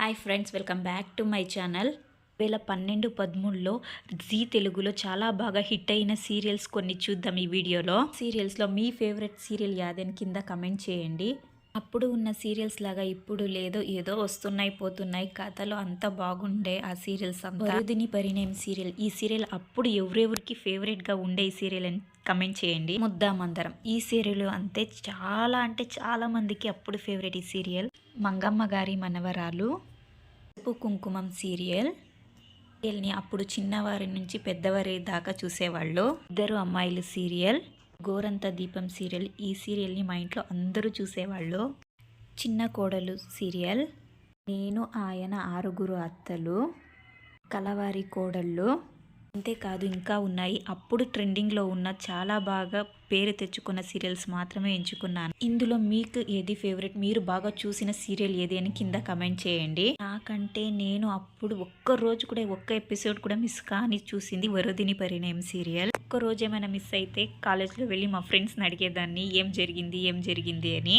Hi friends, welcome back to my channel. 2012-13లో Zee తెలుగులో చాలా బాగా హిట్ అయిన సీరియల్స్ కొన్ని చూద్దాం ఈ వీడియోలో. సీరియల్స్లో మీ ఫేవరెట్ సీరియల్ యాదని కింద కమెంట్ చేయండి. అప్పుడు ఉన్న సీరియల్స్ లాగా ఇప్పుడు లేదో, ఏదో వస్తున్నాయి పోతున్నాయి, కథలో అంత బాగుండే ఆ సీరియల్స్ అంతా. వరుదిని పరిణయం సీరియల్, ఈ సీరియల్ అప్పుడు ఎవరెవరికి ఫేవరెట్గా ఉండే ఈ సీరియల్ అని కమెంట్ చేయండి. ముద్దామందరం ఈ సీరియల్ అంటే చాలా మందికి అప్పుడు ఫేవరెట్ ఈ సీరియల్. మంగమ్మ గారి మనవరాలు, పసుపు కుంకుమం సీరియల్ని అప్పుడు చిన్నవారి నుంచి పెద్దవారి దాకా చూసేవాళ్ళు. ఇద్దరు అమ్మాయిలు సీరియల్, గోరంత దీపం సీరియల్, ఈ సీరియల్ని మా ఇంట్లో అందరూ చూసేవాళ్ళు. చిన్న కోడలు సీరియల్, నేను ఆయన ఆరుగురు అత్తలు, కలవారి కోడళ్ళు, అంతేకాదు ఇంకా ఉన్నాయి. అప్పుడు ట్రెండింగ్లో ఉన్న చాలా బాగా పేరు తెచ్చుకున్న సీరియల్స్ మాత్రమే ఎంచుకున్నాను. ఇందులో మీకు ఏది ఫేవరెట్, మీరు బాగా చూసిన సీరియల్ ఏది అని కింద కమెంట్ చేయండి. నాకంటే నేను అప్పుడు ఒక్క ఎపిసోడ్ కూడా మిస్ కాని చూసింది వరుదిని పరిణయం సీరియల్. ఒక్క రోజు ఏమైనా మిస్ అయితే కాలేజ్లో వెళ్ళి మా ఫ్రెండ్స్ని అడిగేదాన్ని ఏం జరిగింది అని.